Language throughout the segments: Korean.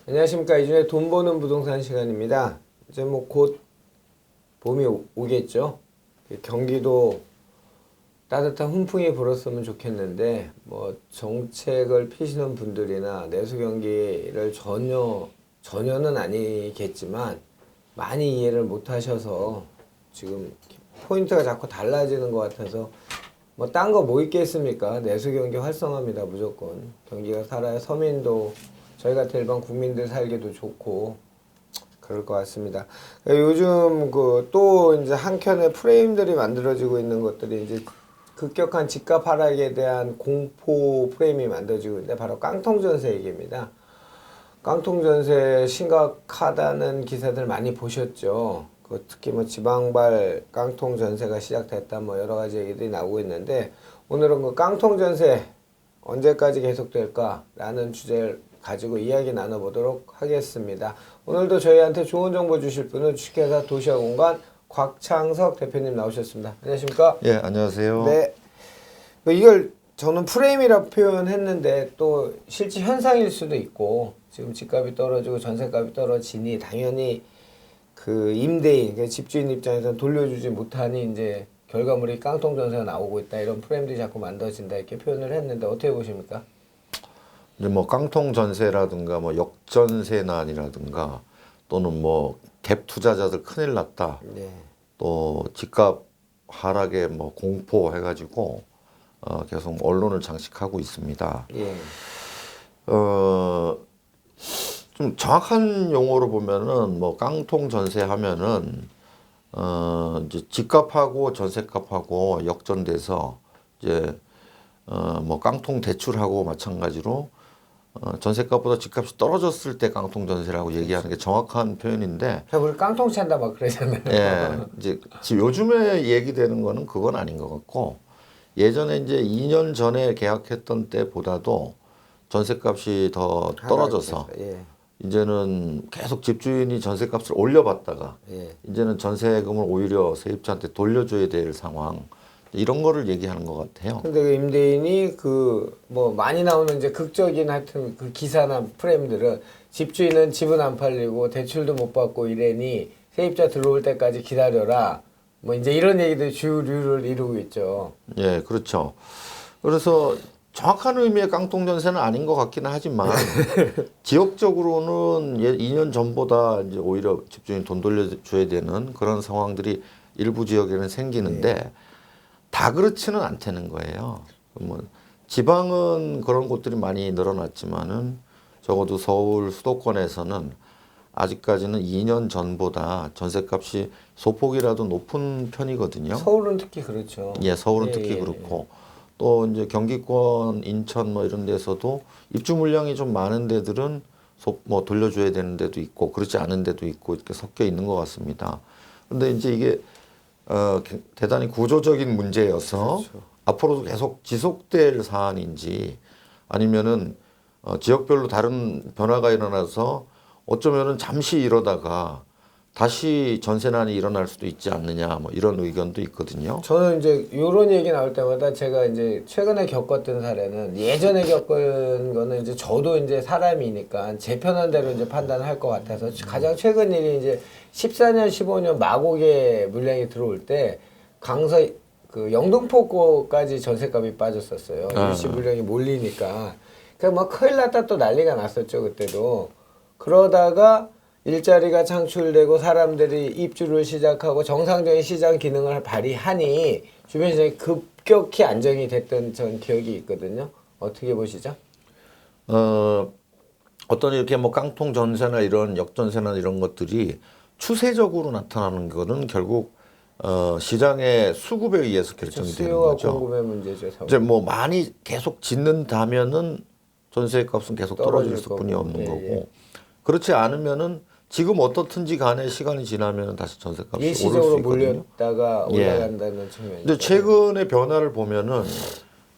안녕하십니까. 이준의 돈 버는 부동산 시간입니다. 이제 뭐 곧 봄이 오겠죠. 경기도 따뜻한 훈풍이 불었으면 좋겠는데 뭐 정책을 피시는 분들이나 내수 경기를 전혀는 아니겠지만 많이 이해를 못 하셔서 지금 포인트가 자꾸 달라지는 것 같아서 뭐 딴 거 뭐 있겠습니까? 내수 경기 활성화입니다. 무조건 경기가 살아야 서민도 저희 같은 일반 국민들 살기도 좋고 그럴 것 같습니다. 요즘 그 또 이제 한켠에 프레임들이 만들어지고 있는 것들이 이제 급격한 집값 하락에 대한 공포 프레임이 만들어지고 있는데 바로 깡통 전세 얘기입니다. 깡통 전세 심각하다는 기사들 많이 보셨죠? 그 특히 뭐 지방발 깡통 전세가 시작됐다 뭐 여러 가지 얘기들이 나오고 있는데 오늘은 그 깡통 전세 언제까지 계속될까라는 주제를 가지고 이야기 나눠보도록 하겠습니다. 오늘도 저희한테 좋은 정보 주실 분은 주식회사 도시아공간 곽창석 대표님 나오셨습니다. 안녕하십니까? 예, 안녕하세요. 네. 이걸 저는 프레임이라고 표현했는데 또 실제 현상일 수도 있고 지금 집값이 떨어지고 전세값이 떨어지니 당연히 그 임대인, 그 집주인 입장에서는 돌려주지 못하니 이제 결과물이 깡통 전세가 나오고 있다 이런 프레임들이 자꾸 만들어진다 이렇게 표현을 했는데 어떻게 보십니까? 이제 뭐 깡통 전세라든가 뭐 역전세난이라든가 또는 뭐 갭 투자자들 큰일 났다. 네. 또 집값 하락에 뭐 공포 해가지고 계속 언론을 장식하고 있습니다. 예. 좀 정확한 용어로 보면은 뭐 깡통 전세 하면은 이제 집값하고 전세값하고 역전돼서 이제 뭐 깡통 대출하고 마찬가지로 전세값보다 집값이 떨어졌을 때 깡통 전세라고 얘기하는 게 정확한 표현인데, 우리 깡통 찬다 막 그러잖아요. 예, 이제 지금 요즘에 얘기되는 거는 그건 아닌 것 같고, 예전에 이제 2년 전에 계약했던 때보다도 전세값이 더 떨어져서 예. 이제는 계속 집주인이 전세값을 올려받다가 예. 이제는 전세금을 오히려 세입자한테 돌려줘야 될 상황, 이런 거를 얘기하는 것 같아요. 근데 그 임대인이 그 뭐 많이 나오는 이제 극적인 하여튼 그 기사나 프레임들은 집주인은 집은 안 팔리고 대출도 못 받고 이래니 세입자 들어올 때까지 기다려라. 뭐 이제 이런 얘기들이 주류를 이루고 있죠. 예, 그렇죠. 그래서 정확한 의미의 깡통 전세는 아닌 것 같기는 하지만 지역적으로는 2년 전보다 이제 오히려 집주인 돈 돌려줘야 되는 그런 상황들이 일부 지역에는 생기는데 다 그렇지는 않다는 거예요. 뭐 지방은 그런 곳들이 많이 늘어났지만은 적어도 서울 수도권에서는 아직까지는 2년 전보다 전세값이 소폭이라도 높은 편이거든요. 서울은 특히 그렇죠. 예, 서울은 특히 그렇고 또 이제 경기권, 인천 뭐 이런 데서도 입주 물량이 좀 많은 데들은 뭐 돌려줘야 되는 데도 있고 그렇지 않은 데도 있고 이렇게 섞여 있는 것 같습니다. 그런데 이제 이게 대단히 구조적인 문제여서 그렇죠. 앞으로도 계속 지속될 사안인지 아니면은 지역별로 다른 변화가 일어나서 어쩌면은 잠시 이러다가 다시 전세난이 일어날 수도 있지 않느냐 뭐 이런 의견도 있거든요. 저는 이제 이런 얘기 나올 때마다 제가 이제 최근에 겪었던 사례는 예전에 겪은 거는 이제 저도 이제 사람이니까 제 편한 대로 이제 판단할 것 같아서 가장 최근 일이 이제 14년, 15년 마곡에 물량이 들어올 때 강서 그 영등포구까지 전세값이 빠졌었어요. 일시 물량이 몰리니까. 그러니까 막 큰일 났다 또 난리가 났었죠 그때도. 그러다가 일자리가 창출되고 사람들이 입주를 시작하고 정상적인 시장 기능을 발휘하니 주변 시장이 급격히 안정이 됐던 전 기억이 있거든요. 어떻게 보시죠? 어떤 이렇게 뭐 깡통 전세나 이런 역전세나 이런 것들이 추세적으로 나타나는 거는 결국 시장의 수급에 의해서 결정이 되는 수요와 거죠. 공급의 문제죠. 이제 뭐 많이 계속 짓는다면은 전세 값은 계속 떨어질 수뿐이 거고. 없는 예, 거고 예. 그렇지 않으면은 지금 어떻든지 간에 시간이 지나면 다시 전세값이 오를 수 일시적으로 있거든요. 몰렸다가 올라간다는 측면이. 근데 최근의 변화를 보면은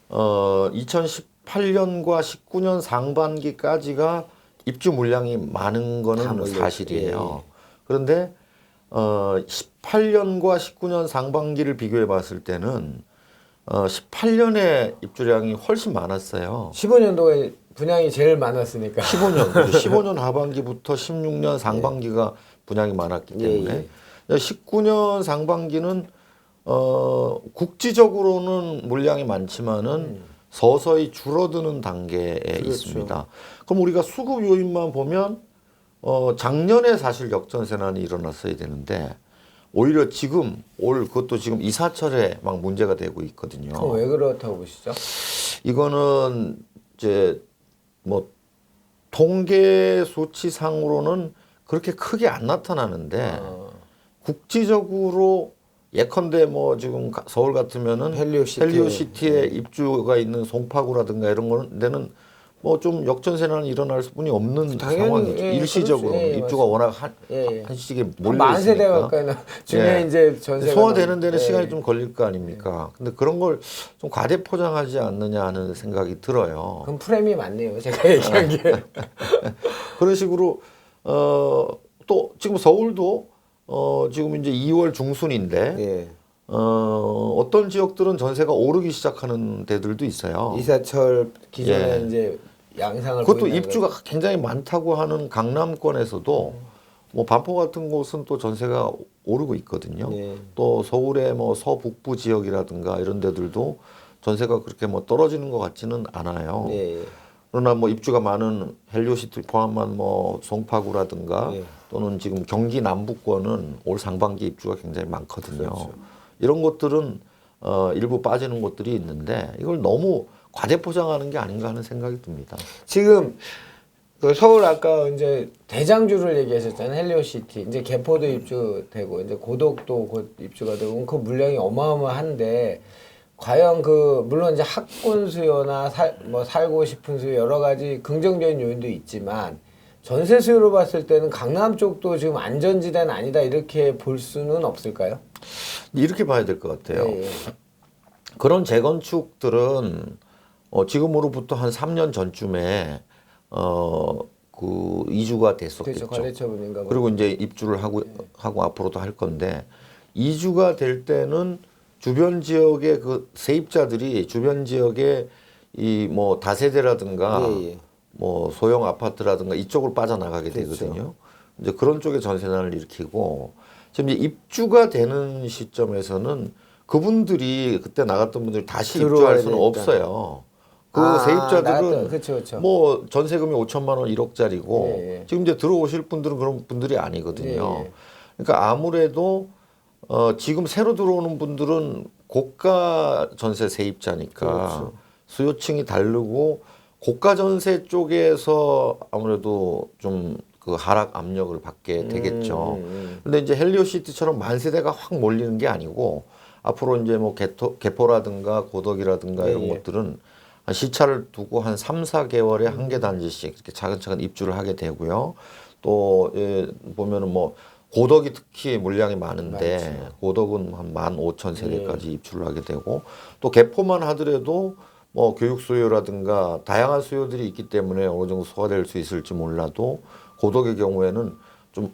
2018년과 19년 상반기까지가 입주 물량이 많은 다 거는 몰렸죠. 사실이에요. 예, 그런데 18년과 19년 상반기를 비교해 봤을 때는 18년에 입주량이 훨씬 많았어요. 15년도에 분양이 제일 많았으니까. 15년, 15년 하반기부터 16년 상반기가 분양이 많았기 때문에 19년 상반기는 국지적으로는 물량이 많지만은 서서히 줄어드는 단계에 그렇죠. 있습니다. 그럼 우리가 수급 요인만 보면 작년에 사실 역전세난이 일어났어야 되는데 오히려 지금 그것도 지금 이사철에 막 문제가 되고 있거든요. 그럼 왜 그렇다고 보시죠? 이거는 이제 뭐 통계 수치상으로는 그렇게 크게 안 나타나는데 국지적으로 예컨대 뭐 지금 서울 같으면은 헬리오시티에 입주가 있는 송파구라든가 이런 거는 데는 뭐 좀 역전세난이 일어날 수뿐이 없는 상황이죠. 일시적으로 입주가 워낙 한시기에 몰려 만세대 있으니까. 가까이 중에 이제 전세가 소화되는 데는 시간이 좀 걸릴 거 아닙니까? 근데 그런 걸 좀 과대 포장하지 않느냐 하는 생각이 들어요. 그럼 프레임이 많네요. 제가 얘기한 게. 그런 식으로 또 지금 서울도 지금 이제 2월 중순인데 어떤 지역들은 전세가 오르기 시작하는 데들도 있어요. 이사철 기존에 이제 양상을 그것도 입주가 굉장히 많다고 하는 강남권에서도 뭐 반포 같은 곳은 또 전세가 오르고 있거든요. 또 서울의 뭐 서북부 지역이라든가 이런 데들도 전세가 그렇게 뭐 떨어지는 것 같지는 않아요. 그러나 뭐 입주가 많은 헬리오시티 포함한 뭐 송파구라든가 또는 지금 경기 남부권은 올 상반기 입주가 굉장히 많거든요. 그렇죠. 이런 것들은 일부 빠지는 곳들이 있는데 이걸 너무 과대 포장하는 게 아닌가 하는 생각이 듭니다. 지금 그 서울 아까 이제 대장주를 얘기하셨잖아요. 헬리오시티 이제 개포도 입주되고 이제 고덕도 곧 입주가 되고 그 물량이 어마어마한데 과연 그 물론 이제 학군 수요나 살고 싶은 수요 여러 가지 긍정적인 요인도 있지만 전세 수요로 봤을 때는 강남 쪽도 지금 안전지대는 아니다 이렇게 볼 수는 없을까요? 이렇게 봐야 될 것 같아요. 그런 재건축들은 지금으로부터 한 3년 전쯤에 그 이주가 됐었겠죠. 관리처분인가 뭐. 그리고 이제 입주를 하고 앞으로도 할 건데 이주가 될 때는 주변 지역의 그 세입자들이 주변 지역의 이 뭐 다세대라든가 뭐 소형 아파트라든가 이쪽으로 빠져나가게 되거든요. 이제 그런 쪽에 전세난을 일으키고 지금 이제 입주가 되는 시점에서는 그분들이 그때 나갔던 분들이 다시 입주할 수는 없어요. 그 세입자들은 그쵸. 뭐 전세금이 5천만 원 1억짜리고 지금 이제 들어오실 분들은 그런 분들이 아니거든요. 그러니까 아무래도 지금 새로 들어오는 분들은 고가 전세 세입자니까 수요층이 다르고 고가 전세 쪽에서 아무래도 좀 그 하락 압력을 받게 되겠죠. 근데 이제 헬리오시티처럼 만세대가 확 몰리는 게 아니고 앞으로 이제 뭐 개포라든가 고덕이라든가 이런 것들은 시차를 두고 한 3, 4개월에 한 개 단지씩 이렇게 차근차근 입주를 하게 되고요. 또 보면은 뭐 고덕이 특히 물량이 많은데 고덕은 한 15,000세대까지 입주를 하게 되고 또 개포만 하더라도 뭐 교육 수요라든가 다양한 수요들이 있기 때문에 어느 정도 소화될 수 있을지 몰라도 고덕의 경우에는 좀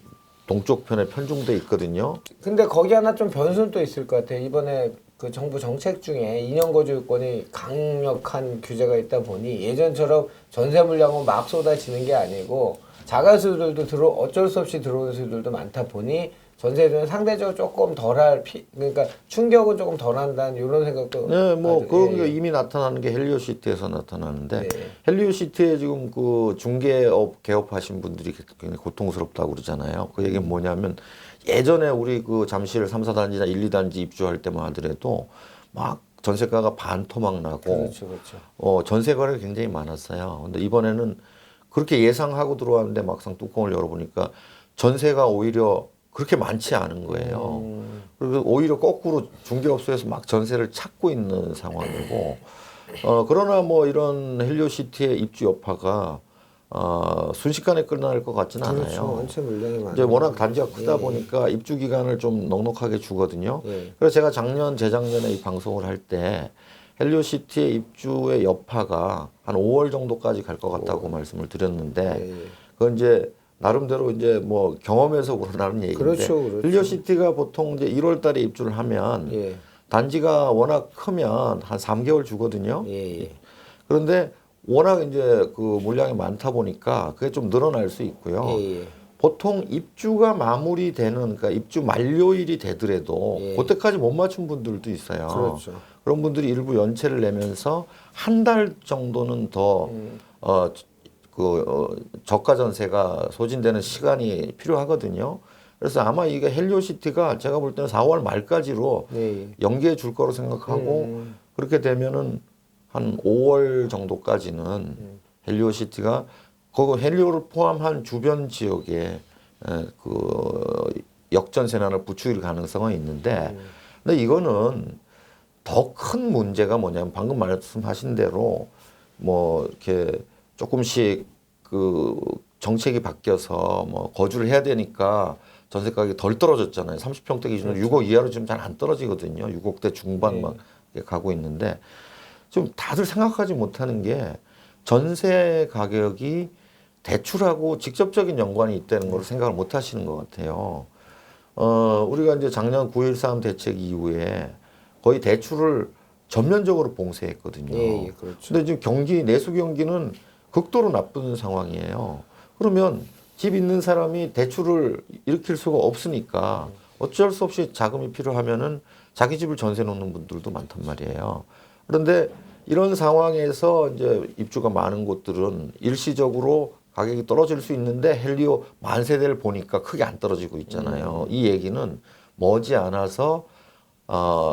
동쪽 편에 편중돼 있거든요. 근데 거기 하나 좀 변수는 또 있을 것 같아요. 이번에 그 정부 정책 중에 2년 거주 요건이 강력한 규제가 있다 보니 예전처럼 전세 물량은 막 쏟아지는 게 아니고 자가수들도 어쩔 수 없이 들어오는 수들도 많다 보니 전세들은 상대적으로 조금 덜할 그러니까 충격은 조금 덜한다는 이런 생각도. 네, 뭐 그런 게 이미 나타나는 게 헬리오시티에서 나타나는데 헬리오시티에 지금 그 중개업 개업하신 분들이 굉장히 고통스럽다고 그러잖아요. 그 얘기는 뭐냐면 예전에 우리 그 잠실 3, 4단지나 1, 2단지 입주할 때만 하더라도 막 전세가가 반토막 나고 전세 거래가 굉장히 많았어요. 근데 이번에는 그렇게 예상하고 들어왔는데 막상 뚜껑을 열어보니까 전세가 오히려 그렇게 많지 않은 거예요. 그리고 오히려 거꾸로 중개업소에서 막 전세를 찾고 있는 상황이고, 그러나 뭐 이런 헬리오시티의 입주 여파가 순식간에 끝날 것 같지는 않아요. 원체 물량이 많아요. 이제 워낙 단지가 크다 보니까 입주 기간을 좀 넉넉하게 주거든요. 그래서 제가 재작년에 이 방송을 할 때 헬리오시티의 입주의 여파가 한 5월 정도까지 갈 것 같다고 말씀을 드렸는데, 그건 이제 나름대로 이제 뭐 경험에서 그러라는 얘기인데 헬리오시티가 보통 이제 1월 달에 입주를 하면 단지가 워낙 크면 한 3개월 주거든요. 그런데 워낙 이제 그 물량이 많다 보니까 그게 좀 늘어날 수 있고요. 예. 보통 입주가 마무리되는, 그러니까 입주 만료일이 되더라도 예. 그때까지 못 맞춘 분들도 있어요. 그렇죠. 그런 분들이 일부 연체를 내면서 한 달 정도는 더 저가 전세가 소진되는 시간이 필요하거든요. 그래서 아마 이게 헬리오시티가 제가 볼 때는 4월 말까지로 예. 연기해 줄 거로 생각하고 그렇게 되면은 한 5월 정도까지는 헬리오시티가 그 헬리오를 포함한 주변 지역에 그 역전세난을 부추길 가능성은 있는데 근데 이거는 더 큰 문제가 뭐냐면 방금 말씀하신 대로 뭐 이렇게 조금씩 그 정책이 바뀌어서 뭐 거주를 해야 되니까 전세 가격이 덜 떨어졌잖아요. 30평대 기준으로 그렇죠. 6억 이하로 지금 잘 안 떨어지거든요. 6억대 중반 막 가고 있는데 좀 다들 생각하지 못하는 게 전세 가격이 대출하고 직접적인 연관이 있다는 걸 생각을 못 하시는 것 같아요. 우리가 이제 작년 9.13 대책 이후에 거의 대출을 전면적으로 봉쇄했거든요. 예, 그렇죠. 근데 지금 내수 경기는 극도로 나쁜 상황이에요. 그러면 집 있는 사람이 대출을 일으킬 수가 없으니까 어쩔 수 없이 자금이 필요하면은 자기 집을 전세 놓는 분들도 많단 말이에요. 그런데 이런 상황에서 이제 입주가 많은 곳들은 일시적으로 가격이 떨어질 수 있는데 헬리오 만세대를 보니까 크게 안 떨어지고 있잖아요. 이 얘기는 머지않아서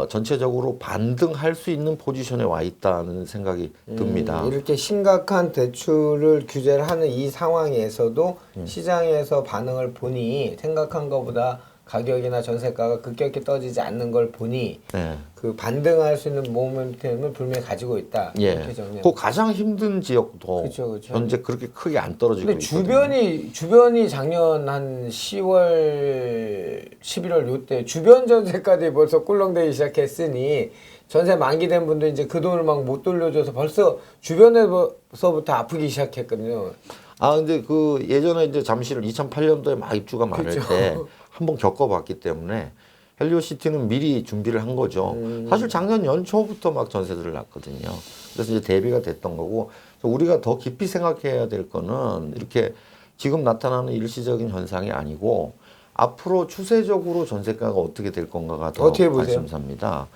전체적으로 반등할 수 있는 포지션에 와 있다는 생각이 듭니다. 이렇게 심각한 대출을 규제를 하는 이 상황에서도 시장에서 반응을 보니 생각한 것보다 가격이나 전세가가 급격히 떨어지지 않는 걸 보니 네. 그 반등할 수 있는 모멘텀을 분명히 가지고 있다. 이렇게 정리해요. 그 가장 힘든 지역도 그쵸. 현재 그렇게 크게 안 떨어지고 근데 있거든요. 주변이 작년 한 10월, 11월 요때 주변 전세가들이 벌써 꿀렁대기 시작했으니 전세 만기된 분들 이제 그 돈을 막 못 돌려줘서 벌써 주변에서부터 아프기 시작했거든요. 근데 그 예전에 이제 잠실 2008년도에 막 입주가 많을 그쵸. 때 한번 겪어봤기 때문에 헬리오시티는 미리 준비를 한 거죠. 사실 작년 연초부터 막 전세들을 났거든요. 그래서 이제 대비가 됐던 거고 우리가 더 깊이 생각해야 될 거는 이렇게 지금 나타나는 일시적인 현상이 아니고 앞으로 추세적으로 전세가가 어떻게 될 건가가 더 어떻게 보세요? 관심사입니다.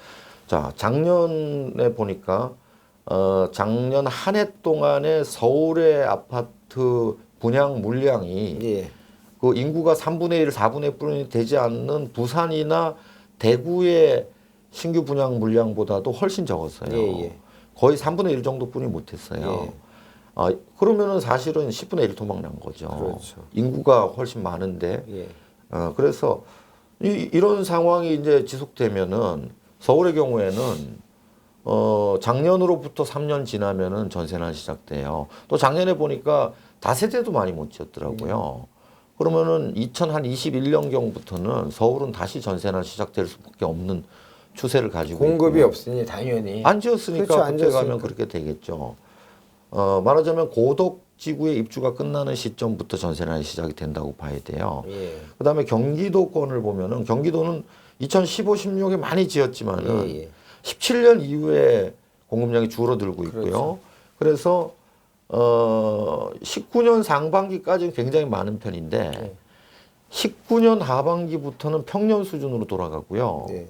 자, 작년에 보니까 작년 한 해 동안에 서울의 아파트 분양 물량이 예. 그 인구가 3분의 1, 4분의 1이 되지 않는 부산이나 대구의 신규 분양 물량보다도 훨씬 적었어요. 예. 거의 3분의 1 정도뿐이 못했어요. 예. 그러면 사실은 10분의 1 토막 난 거죠. 그렇죠. 인구가 훨씬 많은데. 예. 그래서 이런 상황이 이제 지속되면은 서울의 경우에는 작년으로부터 3년 지나면은 전세난 시작돼요. 또 작년에 보니까 다세대도 많이 못 지었더라고요. 그러면은 2021년경부터는 서울은 다시 전세난 시작될 수밖에 없는 추세를 가지고 공급이 있고요. 없으니 당연히 안 지었으니까 그렇죠, 안 그때 가면 지었으니까. 그렇게 되겠죠. 말하자면 고덕지구의 입주가 끝나는 시점부터 전세난이 시작이 된다고 봐야 돼요. 예. 그다음에 경기도권을 보면은 경기도는 2015, 16에 많이 지었지만은 예. 17년 이후에 공급량이 줄어들고 있고요. 그렇죠. 그래서 19년 상반기까지는 굉장히 많은 편인데 19년 하반기부터는 평년 수준으로 돌아가고요. 예.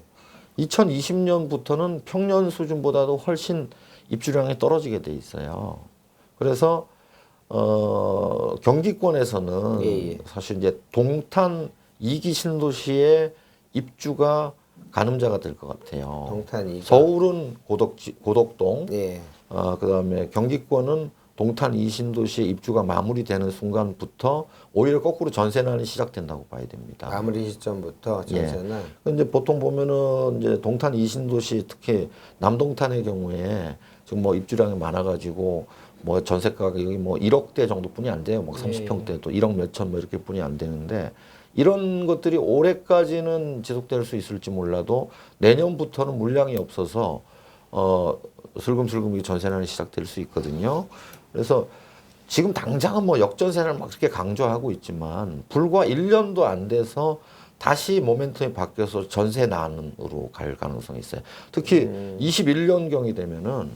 2020년부터는 평년 수준보다도 훨씬 입주량이 떨어지게 돼 있어요. 그래서 경기권에서는 예. 사실 이제 동탄 2기 신도시의 입주가 가늠자가 될 것 같아요. 동탄 2가. 서울은 고덕동, 예. 그다음에 경기권은 동탄 2신도시의 입주가 마무리되는 순간부터 오히려 거꾸로 전세난이 시작된다고 봐야 됩니다. 마무리 시점부터 전세는 근데 보통 보면은 이제 동탄 2신도시 특히 남동탄의 경우에 지금 뭐 입주량이 많아가지고 뭐 전세가가 여기 뭐 1억대 정도뿐이 안 돼요. 뭐 30평대도 1억 몇천 뭐 이렇게 뿐이 안 되는데 이런 것들이 올해까지는 지속될 수 있을지 몰라도 내년부터는 물량이 없어서 슬금슬금 이 전세난이 시작될 수 있거든요. 그래서 지금 당장은 뭐 역전세를 막 그렇게 강조하고 있지만 불과 1년도 안 돼서 다시 모멘텀이 바뀌어서 전세난으로 갈 가능성이 있어요. 특히 21년경이 되면은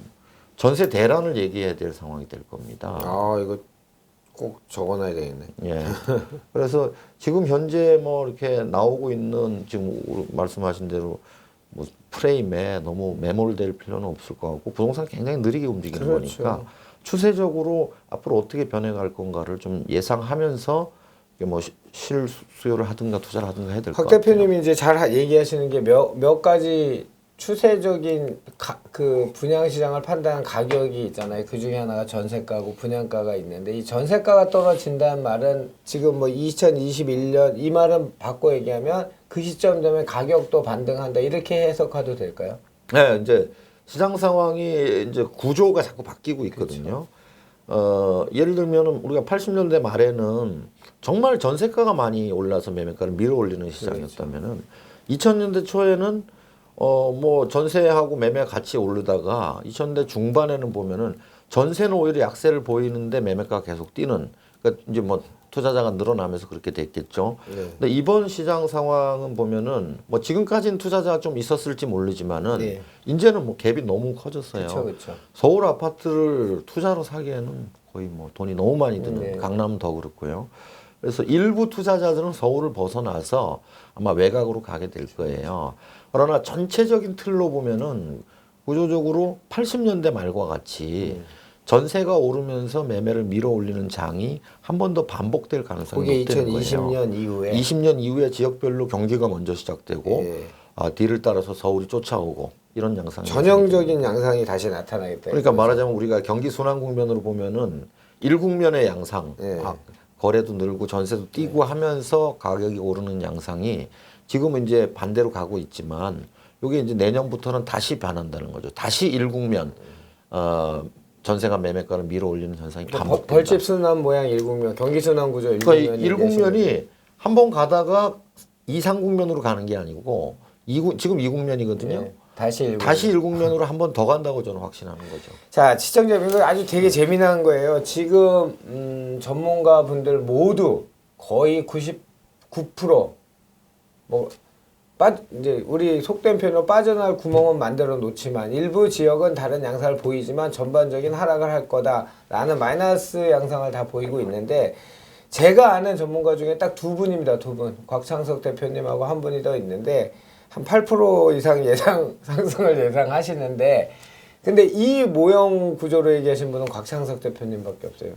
전세 대란을 얘기해야 될 상황이 될 겁니다. 아, 이거 꼭 적어놔야 되겠네. 예. 그래서 지금 현재 뭐 이렇게 나오고 있는 지금 말씀하신 대로 뭐 프레임에 너무 매몰될 필요는 없을 것 같고 부동산 굉장히 느리게 움직이는 그렇죠. 거니까 추세적으로 앞으로 어떻게 변해갈 건가를 좀 예상하면서 이게 뭐 실수요를 하든가 투자를 하든가 해야 될 것 곽 같아요. 대표님이 이제 잘 얘기하시는 게 몇 가지 추세적인 그 분양 시장을 판단한 가격이 있잖아요. 그 중에 하나가 전세가고 분양가가 있는데 이 전세가가 떨어진다는 말은 지금 뭐 2021년 이 말은 바꿔 얘기하면 그 시점 되면 가격도 반등한다 이렇게 해석해도 될까요? 네, 이제 시장 상황이 이제 구조가 자꾸 바뀌고 있거든요. 예를 들면은 우리가 80년대 말에는 정말 전세가가 많이 올라서 매매가를 밀어 올리는 시장이었다면은 2000년대 초에는 뭐 전세하고 매매 같이 오르다가 2000년대 중반에는 보면은 전세는 오히려 약세를 보이는데 매매가가 계속 뛰는 그러니까 이제 뭐 투자자가 늘어나면서 그렇게 됐겠죠. 네. 근데 이번 시장 상황은 보면은 뭐 지금까지는 투자자가 좀 있었을지 모르지만은 네. 이제는 뭐 갭이 너무 커졌어요. 그렇죠. 서울 아파트를 투자로 사기에는 거의 뭐 돈이 너무 많이 드는 네. 강남은 더 그렇고요. 그래서 일부 투자자들은 서울을 벗어나서 아마 외곽으로 가게 될 거예요. 그러나 전체적인 틀로 보면은 구조적으로 80년대 말과 같이 전세가 오르면서 매매를 밀어 올리는 장이 한 번 더 반복될 가능성이 그게 높다는 거예요. 2020년 이후에 20년 이후에 지역별로 경기가 먼저 시작되고 예. 뒤를 따라서 서울이 쫓아오고 이런 양상이 전형적인 양상이 다시 나타나겠다. 그러니까 말하자면 우리가 경기 순환 국면으로 보면은 일국면의 양상, 네. 거래도 늘고 전세도 뛰고 하면서 가격이 오르는 양상이 지금은 이제 반대로 가고 있지만 이게 이제 내년부터는 다시 변한다는 거죠. 다시 일국면 전세가 매매가를 밀어 올리는 현상이 반복된다. 벌집 순환 모양 일국면, 경기 순환 구조 일국면. 그러니까 일국면이 한 번 가다가 이상국면으로 가는 게 아니고 지금 이국면이거든요. 네, 다시 일국면. 다시 일국면으로 한 번 더 간다고 저는 확신하는 거죠. 자, 시청자분 이거 아주 되게 재미난 거예요. 지금 전문가 분들 모두 거의 99%뭐 이제 우리 속된 표현으로 빠져나갈 구멍은 만들어 놓지만 일부 지역은 다른 양상을 보이지만 전반적인 하락을 할 거다라는 마이너스 양상을 다 보이고 있는데 제가 아는 전문가 중에 딱 두 분입니다. 두 분. 곽창석 대표님하고 한 분이 더 있는데 한 8% 이상 상승을 예상하시는데 근데 이 모형 구조로 얘기하신 분은 곽창석 대표님밖에 없어요.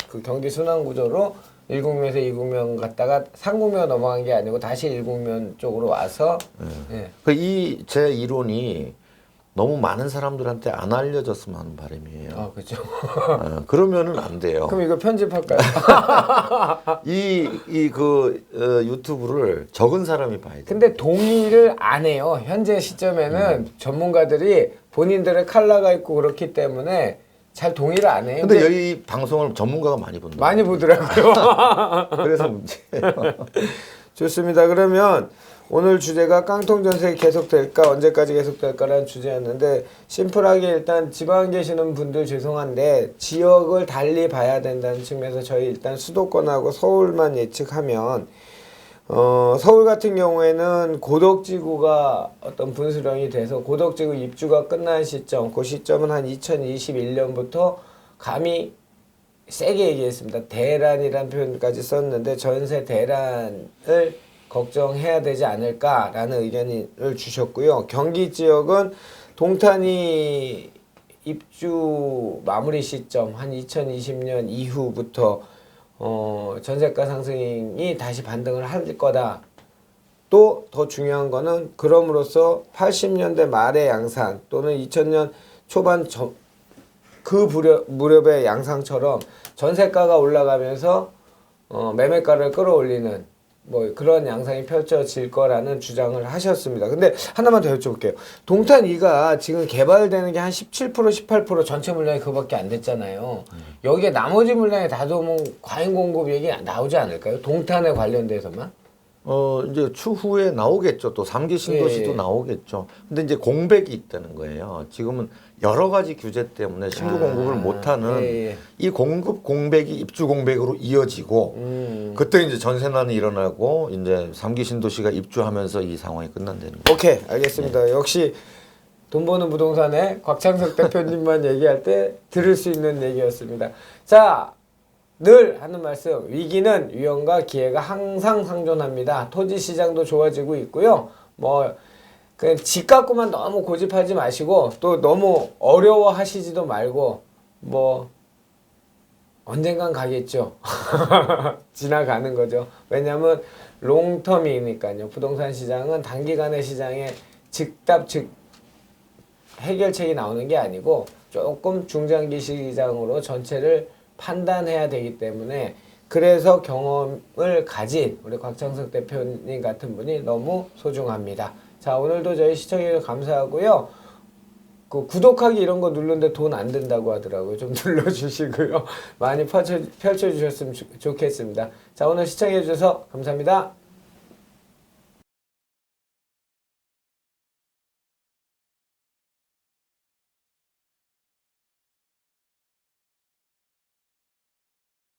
그 경기 순환 구조로 1국면에서 2국면 갔다가 3국면 넘어간 게 아니고 다시 1국면 쪽으로 와서 예. 이 제 이론이 너무 많은 사람들한테 안 알려졌으면 하는 바람이에요. 아, 그렇죠. 그러면은 안 돼요. 그럼 이거 편집할까요? 유튜브를 적은 사람이 봐야 돼요. 근데 동의를 안 해요. 현재 시점에는 전문가들이 본인들의 칼라가 있고 그렇기 때문에 잘 동의를 안 해요. 근데 여기 방송을 전문가가 많이 본다. 많이 보더라고요. 그래서 문제예요. 좋습니다. 그러면 오늘 주제가 깡통전세 계속될까 언제까지 계속될까라는 주제였는데 심플하게 일단 지방에 계시는 분들 죄송한데 지역을 달리 봐야 된다는 측면에서 저희 일단 수도권하고 서울만 예측하면 서울 같은 경우에는 고덕지구가 어떤 분수령이 돼서 고덕지구 입주가 끝난 시점 그 시점은 한 2021년부터 감히 세게 얘기했습니다. 대란이라는 표현까지 썼는데 전세 대란을 걱정해야 되지 않을까라는 의견을 주셨고요. 경기 지역은 동탄이 입주 마무리 시점 한 2020년 이후부터 전세가 상승이 다시 반등을 할 거다. 또 더 중요한 거는 그럼으로써 80년대 말의 양상 또는 2000년 초반 그 무렵의 양상처럼 전세가가 올라가면서 매매가를 끌어올리는 뭐 그런 양상이 펼쳐질 거라는 주장을 하셨습니다. 근데 하나만 더 여쭤볼게요. 동탄 2가 지금 개발되는 게 한 17% 18% 전체 물량이 그거밖에 안 됐잖아요. 여기에 나머지 물량이 다 도면 과잉 공급 얘기 나오지 않을까요? 동탄에 관련돼서만? 이제 추후에 나오겠죠. 또 3기 신도시도 예. 나오겠죠. 근데 이제 공백이 있다는 거예요. 지금은 여러 가지 규제 때문에 신규 공급을 못하는 예. 이 공급 공백이 입주 공백으로 이어지고 그때 이제 전세난이 일어나고 이제 3기 신도시가 입주하면서 이 상황이 끝난다는 거예요. 오케이, 알겠습니다. 역시 돈 버는 부동산의 곽창석 대표님만 얘기할 때 들을 수 있는 얘기였습니다. 자, 늘 하는 말씀, 위기는 위험과 기회가 항상 상존합니다. 토지 시장도 좋아지고 있고요. 그냥 집 갖고만 너무 고집하지 마시고 또 너무 어려워하시지도 말고 언젠간 가겠죠. 지나가는 거죠. 왜냐하면 롱텀이니까요. 부동산 시장은 단기간의 시장에 즉 해결책이 나오는 게 아니고 조금 중장기 시장으로 전체를 판단해야 되기 때문에 그래서 경험을 가진 우리 곽창석 대표님 같은 분이 너무 소중합니다. 자, 오늘도 저희 시청해주셔서 감사하고요. 그 구독하기 이런 거 누르는데 돈 안 든다고 하더라고요. 좀 눌러주시고요. 많이 펼쳐주셨으면 좋겠습니다. 자, 오늘 시청해주셔서 감사합니다.